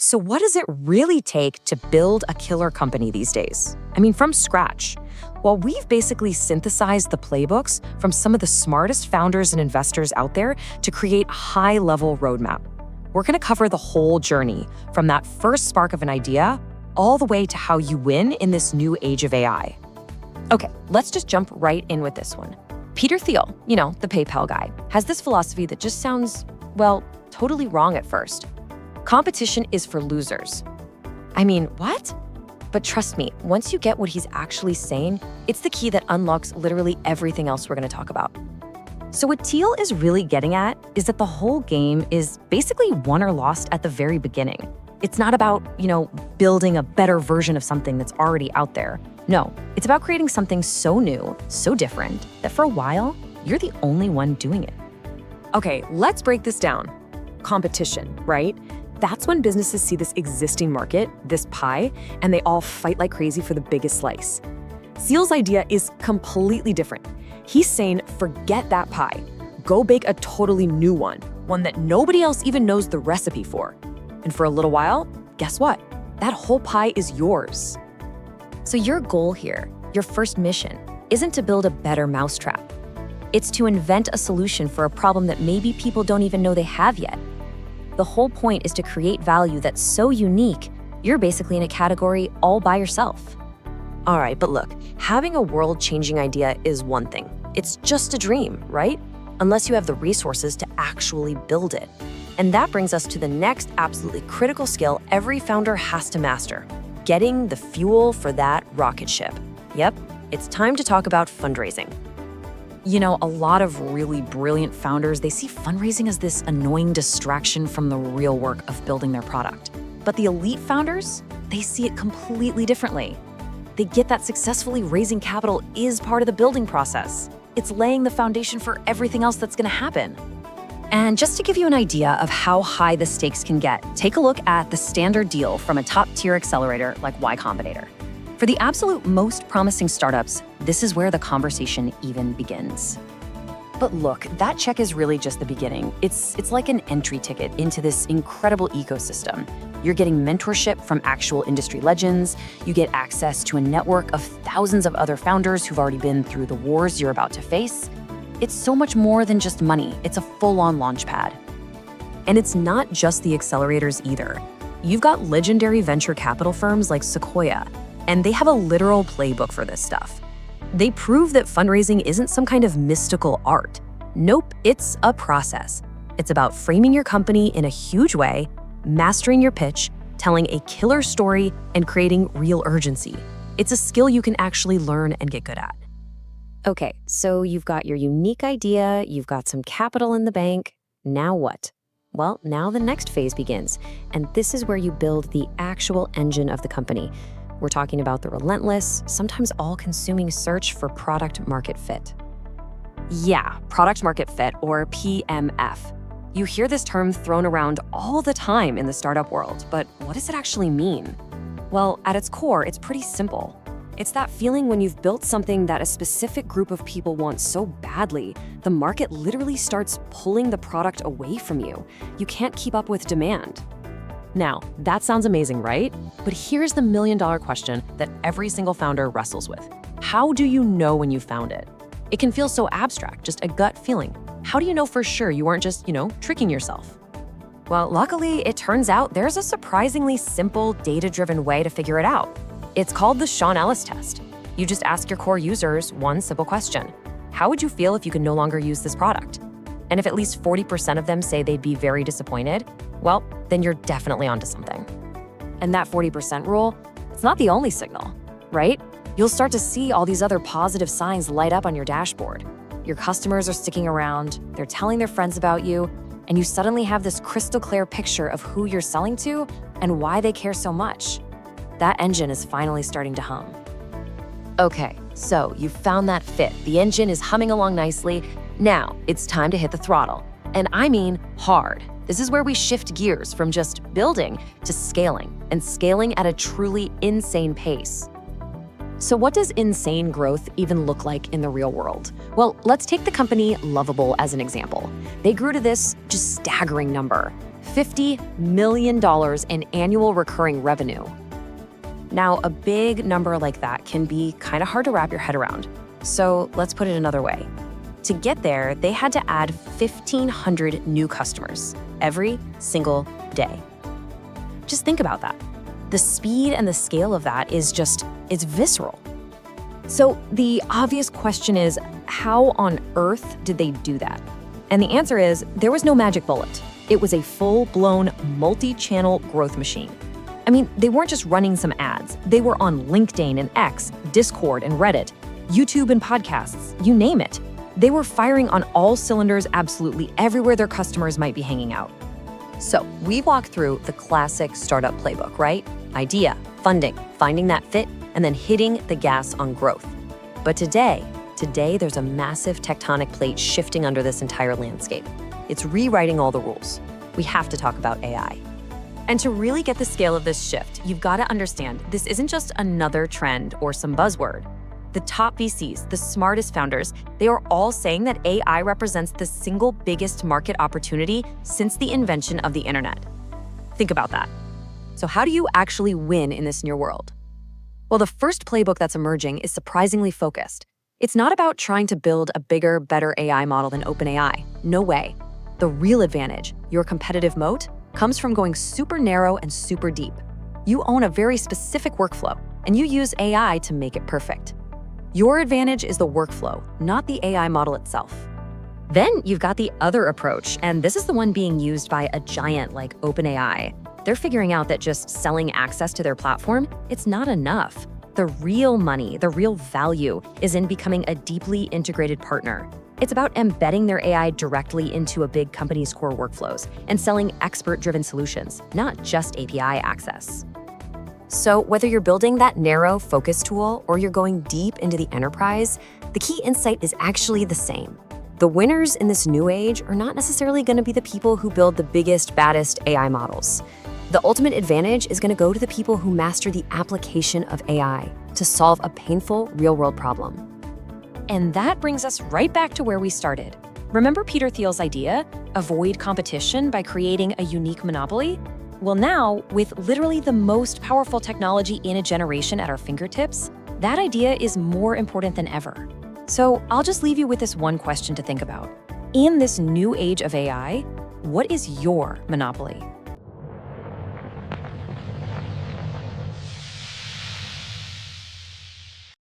So what does it really take to build a killer company these days? I mean, from scratch. Well, we've basically synthesized the playbooks from some of the smartest founders and investors out there to create a high-level roadmap. We're going to cover the whole journey, from that first spark of an idea all the way to how you win in this new age of AI. Okay, let's just jump right in with this one. Peter Thiel, the PayPal guy, has this philosophy that just sounds, well, totally wrong at first. Competition is for losers. I mean, what? But trust me, once you get what he's actually saying, it's the key that unlocks literally everything else we're going to talk about. So what Thiel is really getting at is that the whole game is basically won or lost at the very beginning. It's not about, building a better version of something that's already out there. No, it's about creating something so new, so different, that for a while, you're the only one doing it. Okay, let's break this down. Competition, right? That's when businesses see this existing market, this pie, and they all fight like crazy for the biggest slice. Thiel's idea is completely different. He's saying, forget that pie. Go bake a totally new one that nobody else even knows the recipe for. And for a little while, guess what? That whole pie is yours. So your goal here, your first mission, isn't to build a better mousetrap. It's to invent a solution for a problem that maybe people don't even know they have yet. The whole point is to create value that's so unique, you're basically in a category all by yourself. All right, but look, having a world-changing idea is one thing. It's just a dream, right? Unless you have the resources to actually build it. And that brings us to the next absolutely critical skill every founder has to master: getting the fuel for that rocket ship. Yep, it's time to talk about fundraising. A lot of really brilliant founders, they see fundraising as this annoying distraction from the real work of building their product. But the elite founders, they see it completely differently. They get that successfully raising capital is part of the building process. It's laying the foundation for everything else that's going to happen. And just to give you an idea of how high the stakes can get, take a look at the standard deal from a top-tier accelerator like Y Combinator. For the absolute most promising startups, this is where the conversation even begins. But look, that check is really just the beginning. It's like an entry ticket into this incredible ecosystem. You're getting mentorship from actual industry legends. You get access to a network of thousands of other founders who've already been through the wars you're about to face. It's so much more than just money. It's a full-on launchpad. And it's not just the accelerators either. You've got legendary venture capital firms like Sequoia, and they have a literal playbook for this stuff. They prove that fundraising isn't some kind of mystical art. Nope, it's a process. It's about framing your company in a huge way, mastering your pitch, telling a killer story, and creating real urgency. It's a skill you can actually learn and get good at. Okay, so you've got your unique idea, you've got some capital in the bank. Now what? Well, now the next phase begins, and this is where you build the actual engine of the company. We're talking about the relentless, sometimes all-consuming search for product market fit. Yeah, product market fit, or PMF. You hear this term thrown around all the time in the startup world, but what does it actually mean? Well, at its core, it's pretty simple. It's that feeling when you've built something that a specific group of people want so badly, the market literally starts pulling the product away from you. You can't keep up with demand. Now, that sounds amazing, right? But here's the million-dollar question that every single founder wrestles with. How do you know when you found it? It can feel so abstract, just a gut feeling. How do you know for sure you aren't just, tricking yourself? Well, luckily, it turns out there's a surprisingly simple, data-driven way to figure it out. It's called the Sean Ellis test. You just ask your core users one simple question. How would you feel if you could no longer use this product? And if at least 40% of them say they'd be very disappointed, well, then you're definitely onto something. And that 40% rule, it's not the only signal, right? You'll start to see all these other positive signs light up on your dashboard. Your customers are sticking around, they're telling their friends about you, and you suddenly have this crystal clear picture of who you're selling to and why they care so much. That engine is finally starting to hum. Okay, so you found that fit. The engine is humming along nicely. Now it's time to hit the throttle. And I mean hard. This is where we shift gears from just building to scaling, and scaling at a truly insane pace. So what does insane growth even look like in the real world? Well, let's take the company Lovable as an example. They grew to this just staggering number, $50 million in annual recurring revenue. Now, a big number like that can be kind of hard to wrap your head around. So let's put it another way. To get there, they had to add 1,500 new customers every single day. Just think about that. The speed and the scale of that it's visceral. So the obvious question is, how on earth did they do that? And the answer is, there was no magic bullet. It was a full-blown multi-channel growth machine. I mean, they weren't just running some ads. They were on LinkedIn and X, Discord and Reddit, YouTube and podcasts, you name it. They were firing on all cylinders absolutely everywhere their customers might be hanging out. So we walked through the classic startup playbook, right? Idea, funding, finding that fit, and then hitting the gas on growth. But today there's a massive tectonic plate shifting under this entire landscape. It's rewriting all the rules. We have to talk about AI. And to really get the scale of this shift, you've got to understand this isn't just another trend or some buzzword. The top VCs, the smartest founders, they are all saying that AI represents the single biggest market opportunity since the invention of the internet. Think about that. So how do you actually win in this new world? Well, the first playbook that's emerging is surprisingly focused. It's not about trying to build a bigger, better AI model than OpenAI. No way. The real advantage, your competitive moat, comes from going super narrow and super deep. You own a very specific workflow, and you use AI to make it perfect. Your advantage is the workflow, not the AI model itself. Then you've got the other approach, and this is the one being used by a giant like OpenAI. They're figuring out that just selling access to their platform, it's not enough. The real money, the real value is in becoming a deeply integrated partner. It's about embedding their AI directly into a big company's core workflows and selling expert-driven solutions, not just API access. So whether you're building that narrow focus tool or you're going deep into the enterprise, the key insight is actually the same. The winners in this new age are not necessarily going to be the people who build the biggest, baddest AI models. The ultimate advantage is going to go to the people who master the application of AI to solve a painful real-world problem. And that brings us right back to where we started. Remember Peter Thiel's idea? Avoid competition by creating a unique monopoly? Well, now, with literally the most powerful technology in a generation at our fingertips, that idea is more important than ever. So I'll just leave you with this one question to think about. In this new age of AI, what is your monopoly?